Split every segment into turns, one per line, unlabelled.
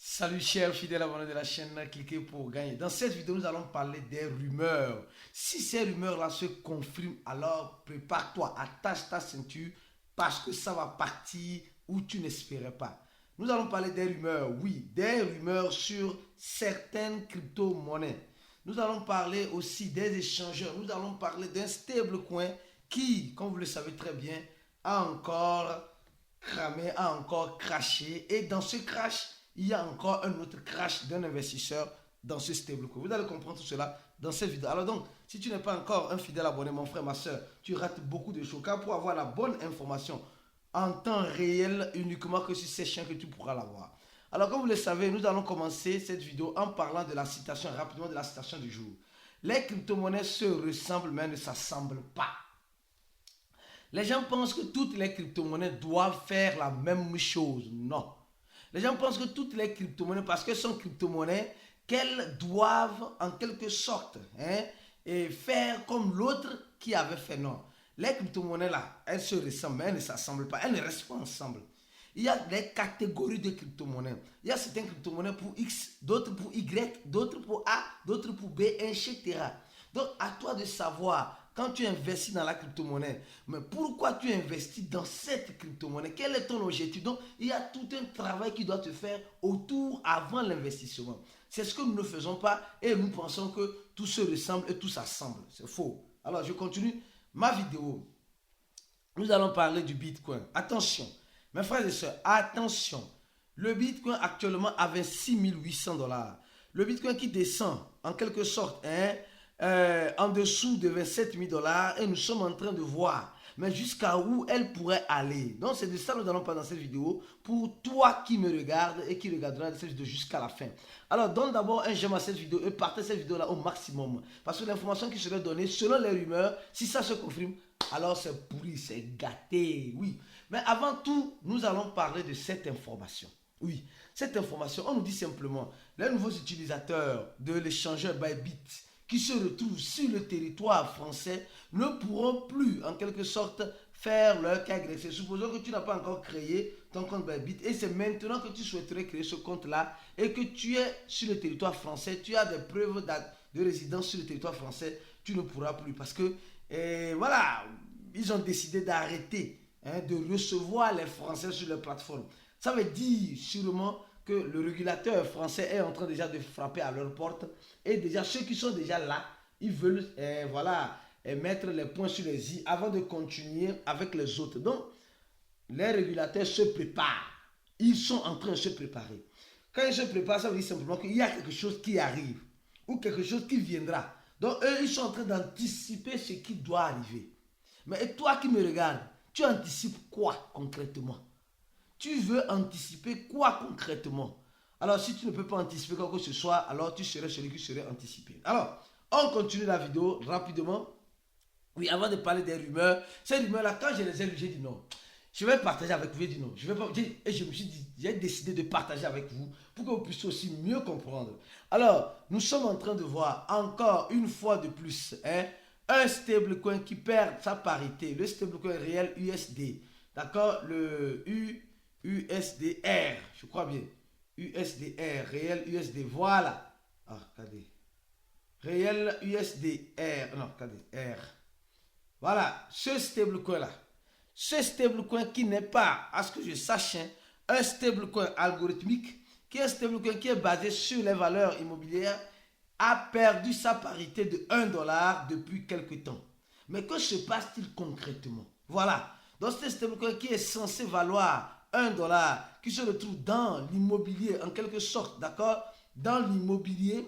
Salut chers fidèles abonnés de la chaîne, cliquez pour gagner. Dans cette vidéo, nous allons parler des rumeurs. Si ces rumeurs-là se confirment, alors prépare-toi, attache ta ceinture parce que ça va partir où tu n'espérais pas. Nous allons parler des rumeurs, oui, des rumeurs sur certaines crypto-monnaies. Nous allons parler aussi des échangeurs. Nous allons parler d'un stablecoin qui, comme vous le savez très bien, a encore cramé, a encore crashé. Et dans ce crash, il y a encore un autre crash d'un investisseur dans ce stablecoin. Vous allez comprendre tout cela dans cette vidéo. Alors donc, si tu n'es pas encore un fidèle abonné, mon frère, ma soeur, tu rates beaucoup de choses. Car pour avoir la bonne information en temps réel, uniquement que sur ces chaînes que tu pourras l'avoir. Alors comme vous le savez, nous allons commencer cette vidéo en parlant de la citation, rapidement de la citation du jour. Les crypto-monnaies se ressemblent mais ne s'assemblent pas. Les gens pensent que toutes les crypto-monnaies doivent faire la même chose. Non. Les gens pensent que toutes les crypto-monnaies, parce qu'elles sont crypto-monnaies, qu'elles doivent en quelque sorte et faire comme l'autre qui avait fait. Non. Les crypto-monnaies là, elles se ressemblent, mais elles ne s'assemblent pas, elles ne restent pas ensemble. Il y a des catégories de crypto-monnaies. Il y a certaines crypto-monnaies pour X, d'autres pour Y, d'autres pour A, d'autres pour B, etc. Donc, à toi de savoir, quand tu investis dans la crypto-monnaie, mais pourquoi tu investis dans cette crypto-monnaie? Quel est ton objectif? Donc, il y a tout un travail qui doit te faire autour avant l'investissement. C'est ce que nous ne faisons pas et nous pensons que tout se ressemble et tout s'assemble. C'est faux. Alors, je continue ma vidéo. Nous allons parler du Bitcoin. Attention. Mes frères et sœurs, attention, le Bitcoin actuellement à 26 800 $. Le Bitcoin qui descend en quelque sorte en dessous de 27 000 $ et nous sommes en train de voir, mais jusqu'à où elle pourrait aller. Donc c'est de ça que nous allons parler dans cette vidéo pour toi qui me regarde et qui regardera cette vidéo jusqu'à la fin. Alors donne d'abord un j'aime à cette vidéo et partez cette vidéo là au maximum. Parce que l'information qui serait donnée selon les rumeurs, si ça se confirme, alors c'est pourri, c'est gâté, oui. Mais avant tout, nous allons parler de cette information. Oui, cette information, on nous dit simplement, les nouveaux utilisateurs de l'échangeur Bybit qui se retrouvent sur le territoire français ne pourront plus, en quelque sorte, faire leur KYC. Supposons que tu n'as pas encore créé ton compte Bybit et c'est maintenant que tu souhaiterais créer ce compte-là et que tu es sur le territoire français, tu as des preuves de résidence sur le territoire français, tu ne pourras plus parce que, voilà, ils ont décidé d'arrêter de recevoir les Français sur leur plateforme. Ça veut dire sûrement que le régulateur français est en train déjà de frapper à leur porte et déjà ceux qui sont déjà là, ils veulent mettre les points sur les i avant de continuer avec les autres. Donc, les régulateurs se préparent. Ils sont en train de se préparer. Quand ils se préparent, ça veut dire simplement qu'il y a quelque chose qui arrive ou quelque chose qui viendra. Donc, eux, ils sont en train d'anticiper ce qui doit arriver. Mais toi qui me regardes, tu anticipes quoi concrètement? Tu veux anticiper quoi concrètement? Alors, si tu ne peux pas anticiper quoi que ce soit, alors tu serais celui qui serait anticipé. Alors, on continue la vidéo rapidement. Oui, avant de parler des rumeurs, ces rumeurs-là, quand je les ai lues, j'ai dit non. Je vais partager avec vous, j'ai dit non. Et je me suis dit, j'ai décidé de partager avec vous pour que vous puissiez aussi mieux comprendre. Alors, nous sommes en train de voir encore une fois de plus, un stablecoin qui perd sa parité, le stablecoin réel USD, d'accord, le USDR, je crois bien, USDR, réel USD, voilà, ah, regardez, réel USDR, non, regardez, R, voilà, ce stablecoin qui n'est pas, à ce que je sache, un stablecoin algorithmique, qui est un stablecoin qui est basé sur les valeurs immobilières, a perdu sa parité de 1 $ depuis quelque temps. Mais que se passe-t-il concrètement? Voilà. Donc c'est un stablecoin qui est censé valoir 1 $, qui se retrouve dans l'immobilier en quelque sorte, d'accord? Dans l'immobilier,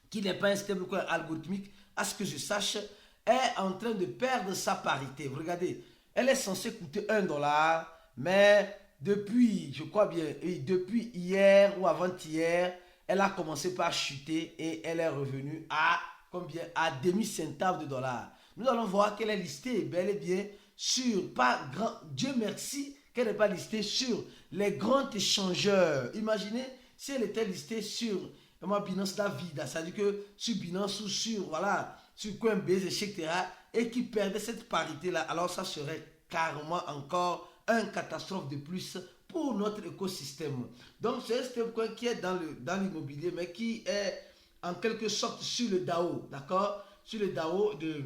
qui n'est pas un stablecoin algorithmique, à ce que je sache, est en train de perdre sa parité. Vous regardez, elle est censée coûter 1 $, mais depuis, je crois bien, depuis hier ou avant-hier, elle a commencé par chuter et elle est revenue à combien? À demi-centave de dollar. Nous allons voir qu'elle est listée bel et bien sur, pas grand, Dieu merci qu'elle n'est pas listée sur les grands échangeurs. Imaginez si elle était listée sur Binance Davida, c'est-à-dire que sur Binance ou sur, voilà, sur Coinbase, etc. et qui perdait cette parité-là, alors ça serait carrément encore une catastrophe de plus pour notre écosystème. Donc, c'est un stablecoin qui est dans l'immobilier, mais qui est en quelque sorte sur le DAO, d'accord? Sur le DAO de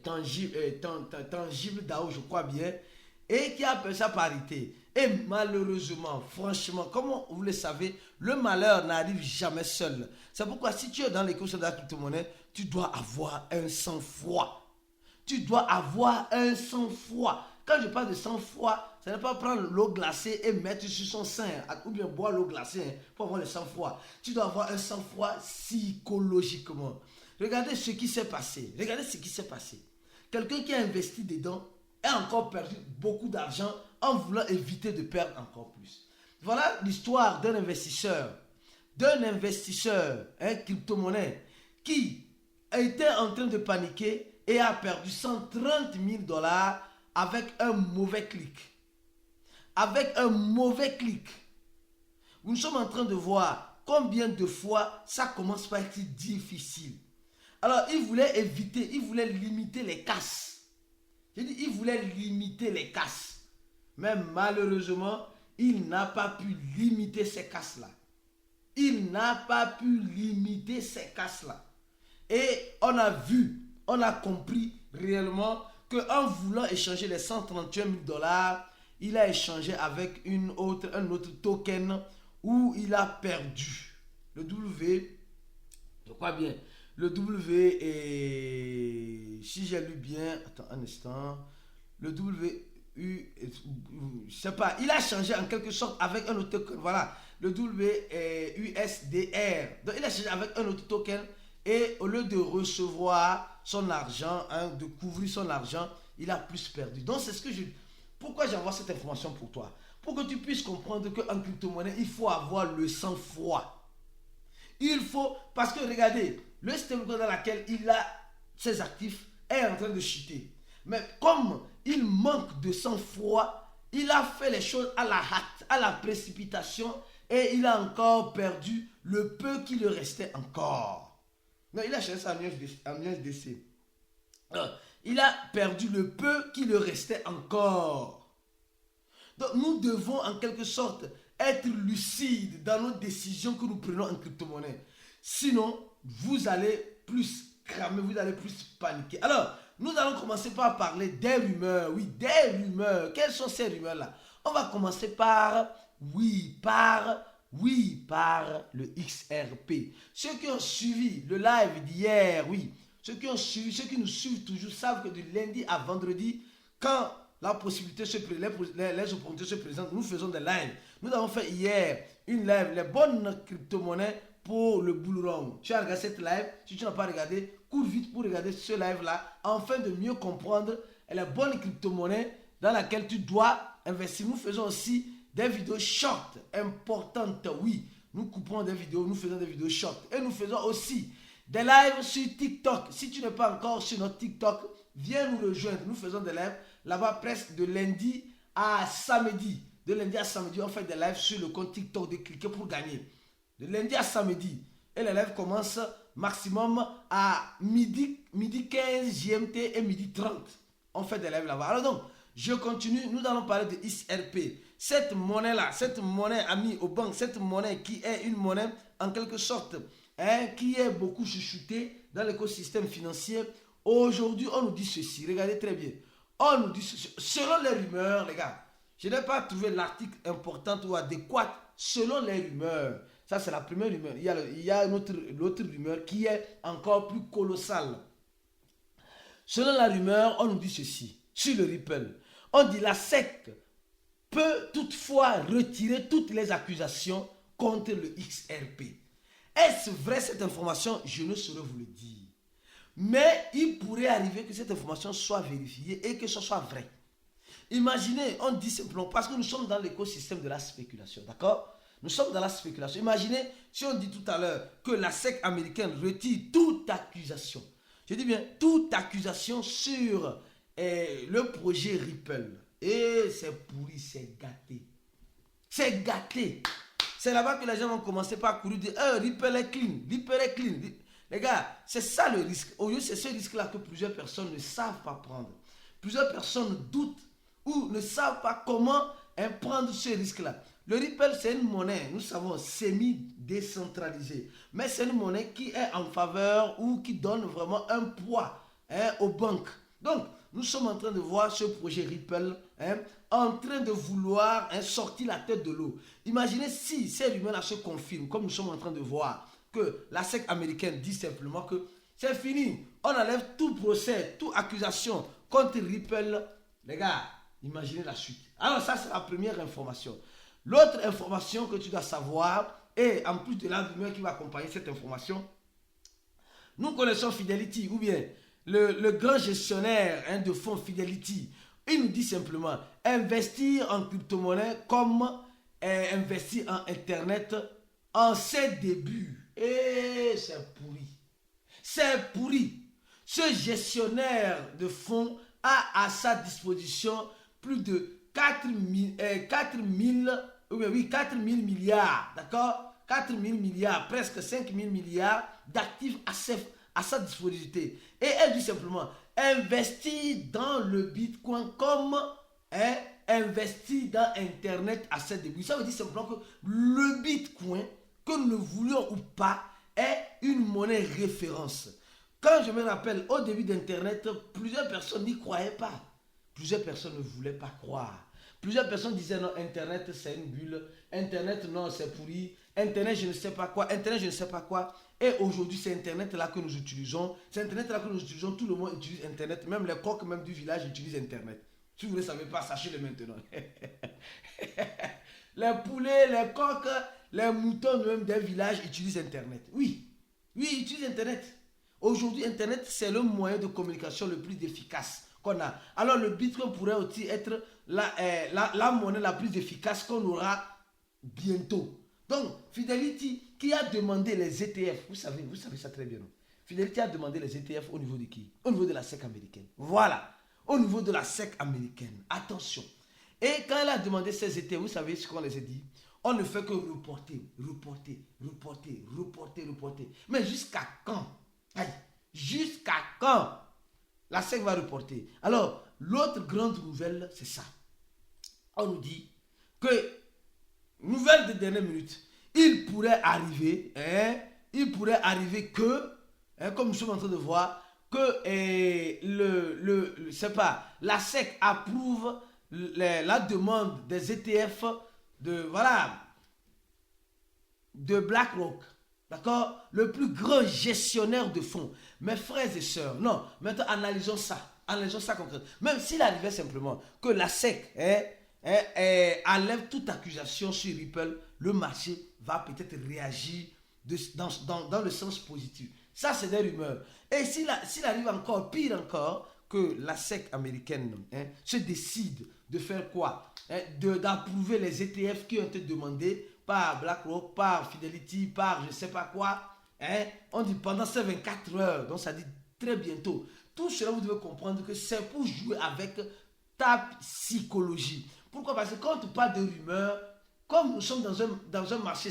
tangible DAO, je crois bien, et qui appelle ça parité. Et malheureusement, franchement, comme vous le savez, le malheur n'arrive jamais seul. C'est pourquoi si tu es dans l'écosystème de la crypto-monnaie, tu dois avoir un sang-froid. Tu dois avoir un sang-froid. Quand je parle de sang-froid, ce n'est pas prendre l'eau glacée et mettre sur son sein, ou bien boire l'eau glacée pour avoir le sang-froid. Tu dois avoir un sang-froid psychologiquement. Regardez ce qui s'est passé. Regardez ce qui s'est passé. Quelqu'un qui a investi dedans a encore perdu beaucoup d'argent en voulant éviter de perdre encore plus. Voilà l'histoire d'un investisseur, un crypto-monnaie, qui était en train de paniquer et a perdu 130 000 $ avec un mauvais clic. Avec un mauvais clic. Nous sommes en train de voir combien de fois ça commence par être difficile. Alors, il voulait éviter, il voulait limiter les casses. J'ai dit, il voulait limiter les casses. Mais malheureusement, il n'a pas pu limiter ces casses-là. Il n'a pas pu limiter ces casses-là. Et on a vu, on a compris réellement qu'en voulant échanger les 131 000 $, il a échangé avec un autre token où il a perdu. Le W, je crois bien, le W est, si j'ai lu bien, attends un instant, le W, je sais pas, il a changé en quelque sorte avec un autre token, voilà, le W est USDR. Donc il a changé avec un autre token et au lieu de recevoir son argent, de couvrir son argent, il a plus perdu. Donc c'est ce que pourquoi j'envoie cette information pour toi? Pour que tu puisses comprendre qu'en crypto-monnaie, il faut avoir le sang-froid. Il faut, parce que regardez, le stablecoin dans lequel il a ses actifs est en train de chuter. Mais comme il manque de sang-froid, il a fait les choses à la hâte, à la précipitation, et il a encore perdu le peu qui lui restait encore. Non, il a cherché ça en USDC. Il a perdu le peu qui lui restait encore. Donc nous devons en quelque sorte être lucides dans nos décisions que nous prenons en crypto-monnaie. Sinon, vous allez plus cramer, vous allez plus paniquer. Alors, nous allons commencer par parler des rumeurs. Oui, des rumeurs. Quelles sont ces rumeurs-là? On va commencer par le XRP. Ceux qui ont suivi le live d'hier, oui, ceux qui nous suivent toujours savent que du lundi à vendredi, quand la possibilité les opportunités se présentent, nous faisons des lives. Nous avons fait hier une live, les bonnes crypto-monnaies pour le bull run. Tu as regardé cette live, si tu n'as pas regardé, cours vite pour regarder ce live-là, afin de mieux comprendre les bonnes crypto-monnaies dans laquelle tu dois investir. Nous faisons aussi des vidéos short importantes, oui. Nous coupons des vidéos, nous faisons des vidéos short. Et nous faisons aussi des lives sur TikTok. Si tu n'es pas encore sur notre TikTok, viens nous rejoindre. Nous faisons des lives là-bas presque de lundi à samedi. De lundi à samedi, on fait des lives sur le compte TikTok de Cliquer pour gagner. De lundi à samedi. Et les lives commencent maximum à midi 15 GMT et midi 30. On fait des lives là-bas. Alors donc, je continue. Nous allons parler de XRP. Cette monnaie-là, cette monnaie amie aux banques, cette monnaie qui est une monnaie en quelque sorte qui est beaucoup chuchotée dans l'écosystème financier. Aujourd'hui, on nous dit ceci. Regardez très bien. On nous dit ceci. Selon les rumeurs, les gars, je n'ai pas trouvé l'article important ou adéquat. Selon les rumeurs, ça c'est la première rumeur. Il y a l'autre rumeur qui est encore plus colossale. Selon la rumeur, on nous dit ceci. Sur le Ripple, on dit la SEC peut toutefois retirer toutes les accusations contre le XRP. Est-ce vrai cette information? Je ne saurais vous le dire. Mais il pourrait arriver que cette information soit vérifiée et que ce soit vrai. Imaginez, on dit simplement, parce que nous sommes dans l'écosystème de la spéculation, d'accord? Nous sommes dans la spéculation. Imaginez si on dit tout à l'heure que la SEC américaine retire toute accusation. Je dis bien toute accusation sur le projet Ripple. Et c'est pourri, c'est gâté. C'est gâté. C'est là-bas que les gens vont commencer par courir dire Ripple est clean, Ripple est clean. Les gars, c'est ça le risque. Au lieu, c'est ce risque-là que plusieurs personnes ne savent pas prendre. Plusieurs personnes doutent ou ne savent pas comment prendre ce risque-là. Le Ripple, c'est une monnaie, nous savons, semi-décentralisée. Mais c'est une monnaie qui est en faveur ou qui donne vraiment un poids aux banques. Donc, nous sommes en train de voir ce projet Ripple en train de vouloir sortir la tête de l'eau. Imaginez si ces rumeurs-là se confirment, comme nous sommes en train de voir, que la SEC américaine dit simplement que c'est fini. On enlève tout procès, toute accusation contre Ripple. Les gars, imaginez la suite. Alors ça, c'est la première information. L'autre information que tu dois savoir, et en plus de la rumeur qui va accompagner cette information, nous connaissons Fidelity, ou bien le grand gestionnaire de fonds Fidelity. Il nous dit simplement, investir en crypto-monnaie comme investir en Internet en ses débuts. Et c'est pourri. C'est pourri. Ce gestionnaire de fonds a à sa disposition plus de 4 000 milliards, d'accord, 4 000 milliards, presque 5 000 milliards d'actifs à sa disponibilité. Et elle dit simplement, investir dans le Bitcoin comme investir dans Internet à ses débuts. Ça veut dire simplement que le Bitcoin, que nous le voulions ou pas, est une monnaie référence. Quand je me rappelle, au début d'Internet, plusieurs personnes n'y croyaient pas. Plusieurs personnes ne voulaient pas croire. Plusieurs personnes disaient non, Internet c'est une bulle, Internet non c'est pourri, Internet je ne sais pas quoi, Internet je ne sais pas quoi. Et aujourd'hui c'est Internet là que nous utilisons, c'est Internet là que nous utilisons, tout le monde utilise Internet, même les coqs même du village utilisent Internet. Si vous ne le savez pas, sachez-le maintenant. Les poulets, les coqs, les moutons même des villages utilisent Internet. Oui, ils utilisent Internet. Aujourd'hui Internet c'est le moyen de communication le plus efficace qu'on a. Alors le Bitcoin pourrait aussi être la monnaie la plus efficace qu'on aura bientôt. Donc Fidelity qui a demandé les ETF, vous savez ça très bien. Non? Fidelity a demandé les ETF au niveau de qui? Au niveau de la SEC américaine. Voilà, au niveau de la SEC américaine. Attention. Et quand elle a demandé ces ETF, vous savez ce qu'on les a dit? On ne fait que reporter. Mais jusqu'à quand? Jusqu'à quand la SEC va reporter? Alors, l'autre grande nouvelle, c'est ça. On nous dit que, nouvelle de dernière minute, il pourrait arriver que, comme nous sommes en train de voir, que la SEC approuve la demande des ETF de BlackRock. D'accord? Le plus grand gestionnaire de fonds. Mes frères et sœurs, non, maintenant analysons ça concrètement. Même s'il arrivait simplement que la SEC enlève toute accusation sur Ripple, le marché va peut-être réagir dans le sens positif. Ça, c'est des rumeurs. Et s'il arrive encore, pire encore, que la SEC américaine se décide de faire quoi? D'approuver les ETF qui ont été demandés par BlackRock, par Fidelity, par je ne sais pas quoi. On dit pendant ces 24 heures, donc ça dit très bientôt. Tout cela, vous devez comprendre que c'est pour jouer avec ta psychologie. Pourquoi? Parce que quand on parle de rumeurs, comme nous sommes dans un marché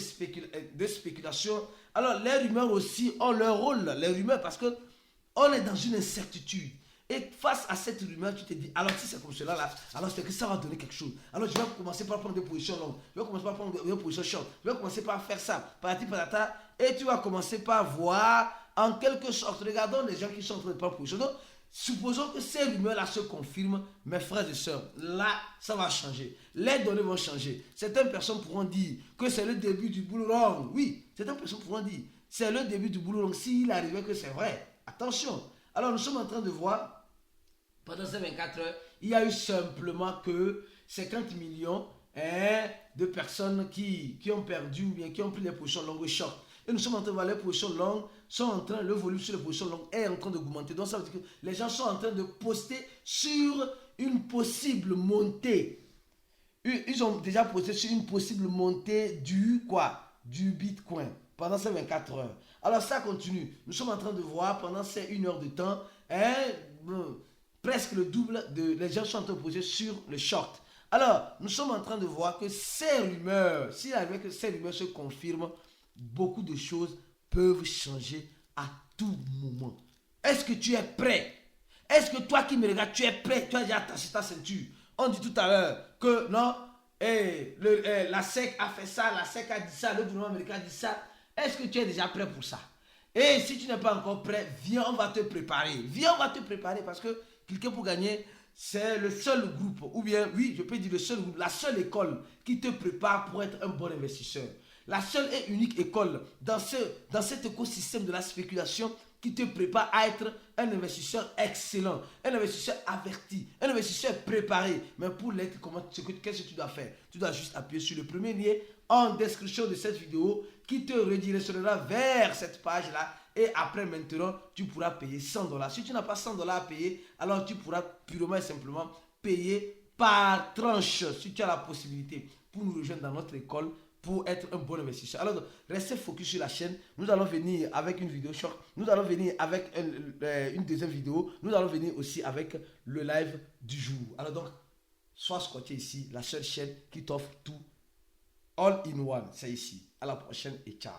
de spéculation, alors les rumeurs aussi ont leur rôle, les rumeurs, parce qu'on est dans une incertitude. Et face à cette rumeur, tu te dis, alors si c'est comme cela là, alors c'est que ça va donner quelque chose. Alors je vais commencer par prendre des positions longues, je vais commencer par prendre des positions short, je vais commencer par faire ça, patata, et tu vas commencer par voir, en quelque sorte, regardons les gens qui sont en train de prendre position. Donc, supposons que ces rumeurs-là se confirment, mes frères et sœurs, là, ça va changer. Les données vont changer. Certaines personnes pourront dire que c'est le début du bull run. Oui, certaines personnes pourront dire, c'est le début du bull run, s'il arrivait que c'est vrai. Attention. Alors, nous sommes en train de voir, pendant ces 24 heures, il y a eu simplement que 50 millions de personnes qui ont perdu ou bien qui ont pris les positions longues et short. Et nous sommes en train de voir les positions longues le volume sur les positions longues est en train d'augmenter. Donc ça veut dire que les gens sont en train de poster sur une possible montée. Ils ont déjà posté sur une possible montée du Bitcoin pendant ces 24 heures. Alors ça continue. Nous sommes en train de voir pendant ces 1 heure de temps, presque le double les gens sont en train de poser sur le short. Alors, nous sommes en train de voir que ces rumeurs, s'il arrive que ces rumeurs se confirment, beaucoup de choses peuvent changer à tout moment. Est-ce que tu es prêt? Est-ce que toi qui me regardes, tu es prêt? Tu as déjà attaché ta ceinture. On dit tout à l'heure que non, la SEC a fait ça, la SEC a dit ça, le gouvernement américain a dit ça. Est-ce que tu es déjà prêt pour ça? Et si tu n'es pas encore prêt, viens, on va te préparer. Viens, on va te préparer parce que Cliquer pour gagner, c'est le seul groupe, ou bien, oui, je peux dire le seul groupe, la seule école qui te prépare pour être un bon investisseur. La seule et unique école dans cet écosystème de la spéculation qui te prépare à être un investisseur excellent, un investisseur averti, un investisseur préparé. Mais pour l'être, qu'est-ce que tu dois faire? Tu dois juste appuyer sur le premier lien en description de cette vidéo qui te redirigera vers cette page-là. Et après, maintenant, tu pourras payer 100 $. Si tu n'as pas 100 $ à payer, alors tu pourras purement et simplement payer par tranche si tu as la possibilité pour nous rejoindre dans notre école pour être un bon investisseur. Alors, restez focus sur la chaîne. Nous allons venir avec une vidéo short. Nous allons venir avec une deuxième vidéo. Nous allons venir aussi avec le live du jour. Alors donc, sois scotché ici, la seule chaîne qui t'offre tout all in one. C'est ici. À la prochaine et ciao.